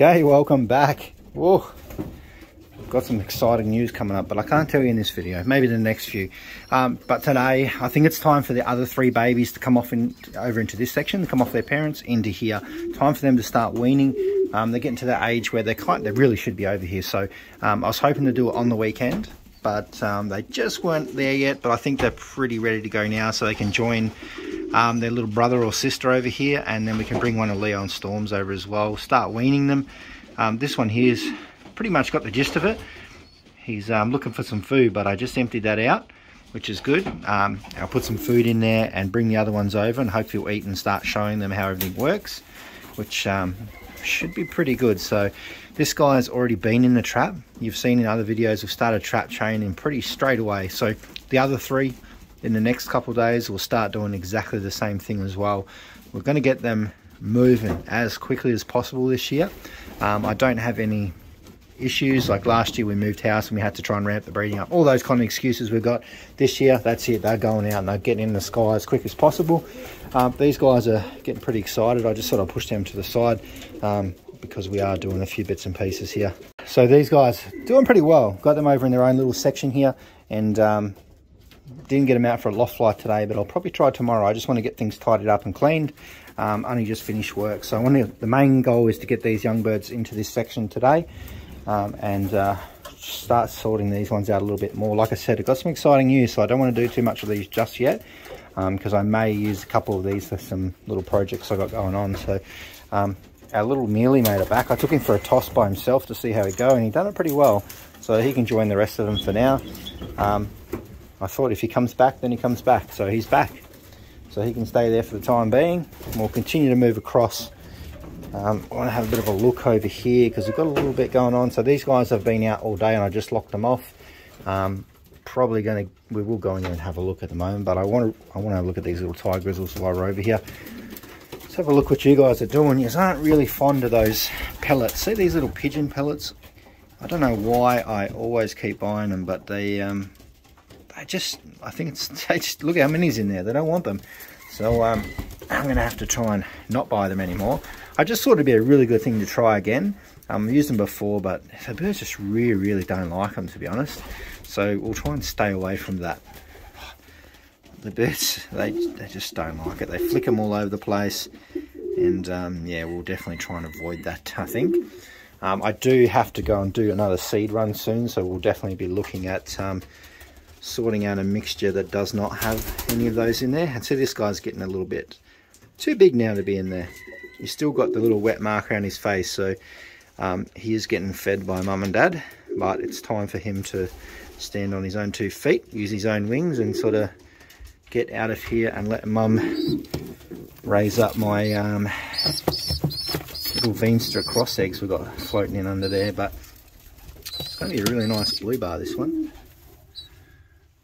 Okay, welcome back. Whoa, got some exciting news coming up, but I can't tell you in this video, maybe the next few. But today, I think it's time for the other three babies to come off over into this section, come off their parents into here. Time for them to start weaning. They're getting to that age where they really should be over here. So I was hoping to do it on the weekend, but they just weren't there yet. But I think they're pretty ready to go now, so they can join their little brother or sister over here, and then we can bring one of Leo and Storm's over as well, start weaning them. This one here's pretty much got the gist of it. He's looking for some food, but I just emptied that out, which is good. I'll put some food in there and bring the other ones over, and hopefully we'll eat and start showing them how everything works, which should be pretty good. So this guy's already been in the trap. You've seen in other videos we've started trap training pretty straight away. So the other three in the next couple of days we'll start doing exactly the same thing as well. We're going to get them moving as quickly as possible this year. I don't have any issues like last year we moved house and we had to try and ramp the breeding up. All those kind of excuses we've got this year, that's it. They're going out and they're getting in the sky as quick as possible. These guys are getting pretty excited. I just sort of pushed them to the side because we are doing a few bits and pieces here. So these guys doing pretty well. Got them over in their own little section here, and didn't get them out for a loft flight today, but I'll probably try tomorrow. I just want to get things tidied up and cleaned. Only just finished work, so the main goal is to get these young birds into this section today, and start sorting these ones out a little bit more. Like I said, I've got some exciting news, so I don't want to do too much of these just yet, because I may use a couple of these for some little projects I got going on. So our little mealy made it back. I took him for a toss by himself to see how he'd go, and he'd done it pretty well, so he can join the rest of them for now. I thought if he comes back, then he comes back, so he's back. So he can stay there for the time being, and we'll continue to move across. I want to have a bit of a look over here because we've got a little bit going on. So these guys have been out all day and I just locked them off. We will go in there and have a look at the moment, but I want to have a look at these little Thai grizzles while we're over here. Let's have a look what you guys are doing. You aren't really fond of those pellets. See these little pigeon pellets? I don't know why I always keep buying them, but they just look how many's in there. They don't want them. So I'm going to have to try and not buy them anymore. I just thought it'd be a really good thing to try again. I've used them before, but the birds just really don't like them, to be honest. So we'll try and stay away from that. The birds, they just don't like it. They flick them all over the place. And yeah, we'll definitely try and avoid that, I think. I do have to go and do another seed run soon, so we'll definitely be looking at sorting out a mixture that does not have any of those in there. And see, this guy's getting a little bit too big now to be in there. He's still got the little wet mark around his face, so he is getting fed by mum and dad, but it's time for him to stand on his own 2 feet, use his own wings, and sort of get out of here and let mum raise up my little Veenstra cross eggs we've got floating in under there. But it's going to be a really nice blue bar, this one.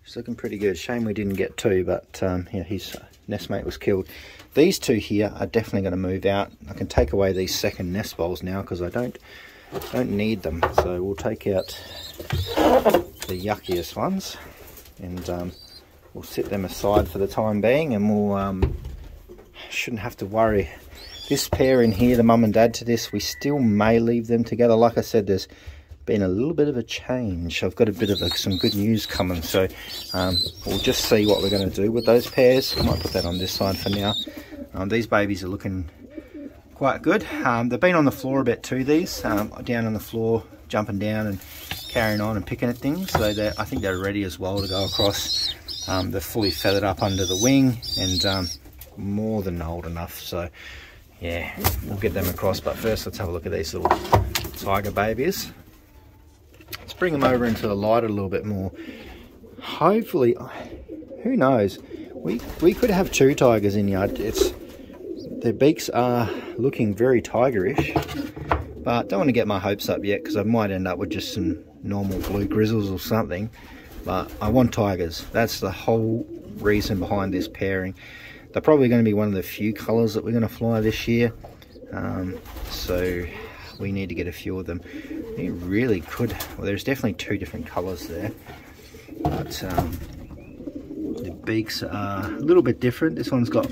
It's looking pretty good. Shame we didn't get 2, but yeah, his nestmate was killed. These 2 here are definitely going to move out. I can take away these second nest bowls now because I don't need them. So we'll take out the yuckiest ones, and we'll set them aside for the time being, and we'll shouldn't have to worry. This pair in here, the mum and dad to this, we still may leave them together. Like I said, there's been a little bit of a change. I've got a bit of some good news coming, so we'll just see what we're going to do with those pairs. I might put that on this side for now. These babies are looking quite good. They've been on the floor a bit too, these down on the floor, jumping down and carrying on and picking at things, so I think they're ready as well to go across. They're fully feathered up under the wing and more than old enough, so yeah, we'll get them across. But first, let's have a look at these little tiger babies. Let's bring them over into the light a little bit more. Hopefully, who knows, we could have 2 tigers in here. Their beaks are looking very tigerish, but don't want to get my hopes up yet because I might end up with just some normal blue grizzles or something. But I want tigers. That's the whole reason behind this pairing. They're probably going to be one of the few colours that we're going to fly this year, so we need to get a few of them. We really could, well, there's definitely 2 different colours there, but the beaks are a little bit different. This one's got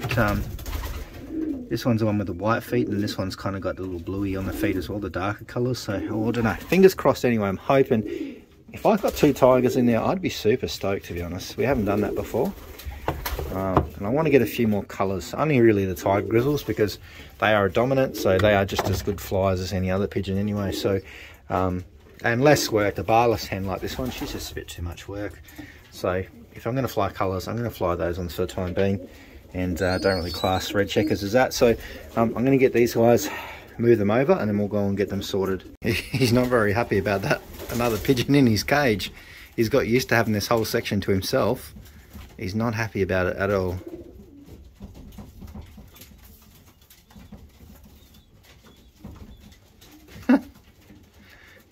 This one's the one with the white feet, and this one's kind of got the little bluey on the feet as well, the darker colours. So, oh, I don't know. Fingers crossed anyway. I'm hoping if I got 2 tigers in there, I'd be super stoked, to be honest. We haven't done that before. And I want to get a few more colours. Only really the tiger grizzles, because they are a dominant, so they are just as good flyers as any other pigeon anyway. So, and less work. The barless hen like this one, she's just a bit too much work. So if I'm going to fly colours, I'm going to fly those ones for the time being, and don't really class red checkers as that. So I'm going to get these guys, move them over, and then we'll go and get them sorted. He's not very happy about that. Another pigeon in his cage. He's got used to having this whole section to himself. He's not happy about it at all.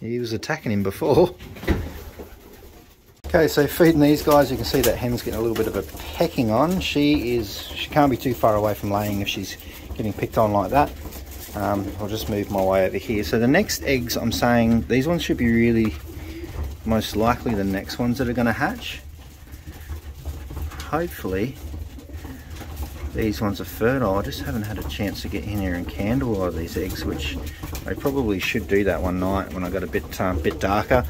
He was attacking him before. Okay, so feeding these guys, you can see that hen's getting a little bit of a pecking on. She can't be too far away from laying if she's getting picked on like that. I'll just move my way over here. So the next eggs, I'm saying these ones should be really most likely the next ones that are going to hatch. Hopefully these ones are fertile. I just haven't had a chance to get in here and candle all of these eggs, which I probably should do that one night when I got a bit darker.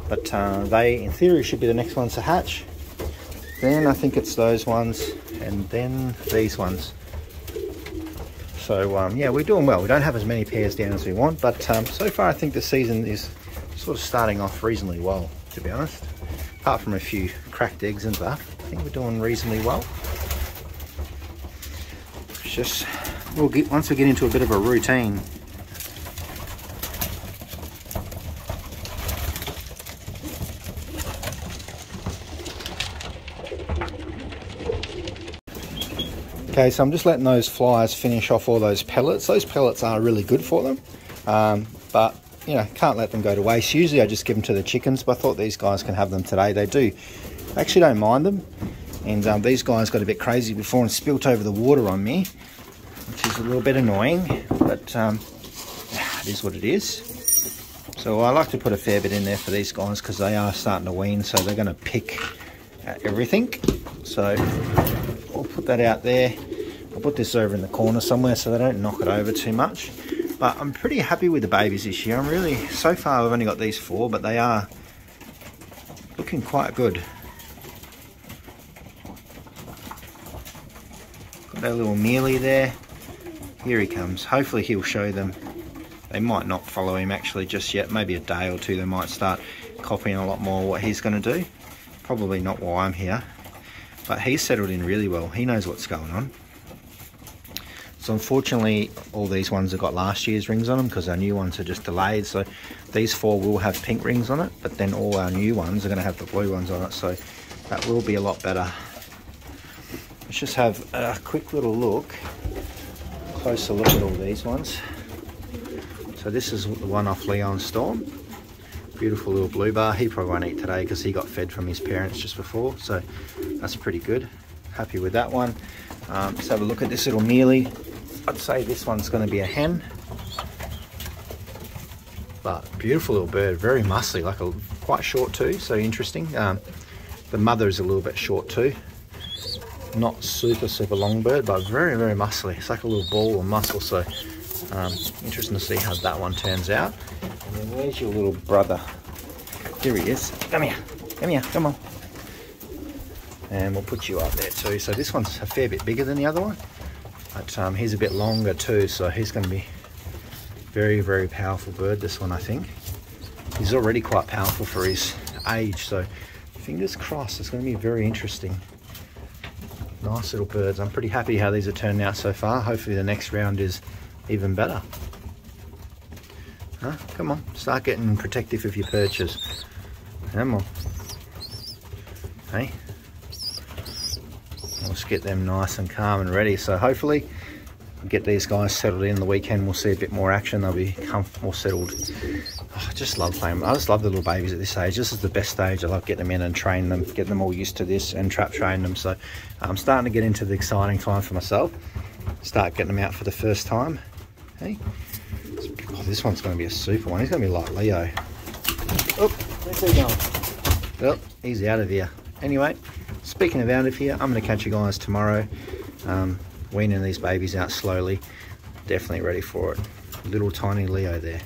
But they, in theory, should be the next ones to hatch. Then I think it's those ones, and then these ones. So yeah, we're doing well. We don't have as many pairs down as we want, but so far I think the season is sort of starting off reasonably well, to be honest. Apart from a few cracked eggs and stuff, I think we're doing reasonably well. It's just, once we get into a bit of a routine. Okay, so I'm just letting those flies finish off all those pellets. Those pellets are really good for them, but you know, can't let them go to waste. Usually I just give them to the chickens, but I thought these guys can have them today. They do. I actually don't mind them. And these guys got a bit crazy before and spilt over the water on me, which is a little bit annoying, but it is what it is. So I like to put a fair bit in there for these guys because they are starting to wean, so they're going to pick at everything. So I'll put that out there. I'll put this over in the corner somewhere so they don't knock it over too much. But I'm pretty happy with the babies this year. I'm really, so far I've only got these 4, but they are looking quite good. Got that little mealy there. Here he comes. Hopefully he'll show them. They might not follow him actually just yet. Maybe a day or two they might start copying a lot more what he's going to do. Probably not while I'm here. But he's settled in really well. He knows what's going on. So unfortunately, all these ones have got last year's rings on them because our new ones are just delayed. So these 4 will have pink rings on it, but then all our new ones are going to have the blue ones on it. So that will be a lot better. Let's just have a quick little look, closer look at all these ones. So this is the one off Leon Storm. Beautiful little blue bar. He probably won't eat today because he got fed from his parents just before. So that's pretty good. Happy with that one. Let's have a look at this little mealy. I'd say this one's going to be a hen. But beautiful little bird. Very muscly, like quite short too. So interesting. The mother is a little bit short too. Not super long bird, but very muscly. It's like a little ball of muscle. So interesting to see how that one turns out. And then where's your little brother? Here he is. Come here, come on. And we'll put you up there too. So this one's a fair bit bigger than the other one, but he's a bit longer too, so he's going to be very powerful bird, this one. I think he's already quite powerful for his age, so fingers crossed it's going to be very interesting. Nice little birds. I'm pretty happy how these are turning out so far. Hopefully the next round is even better. Huh? Come on, start getting protective of your perches. Come on. Hey, let's get them nice and calm and ready. So hopefully I'll get these guys settled in the weekend. We'll see a bit more action. They'll be more settled. Oh, I just love playing. I just love the little babies at this age. This is the best stage. I love getting them in and train them, getting them all used to this and trap train them. So I'm starting to get into the exciting time for myself. Start getting them out for the first time. Hey, oh, this one's going to be a super one. He's going to be like Leo. Oh, where's he going? Well, he's out of here. Anyway, speaking of out of here, I'm going to catch you guys tomorrow. weaning these babies out slowly. Definitely ready for it. Little tiny Leo there.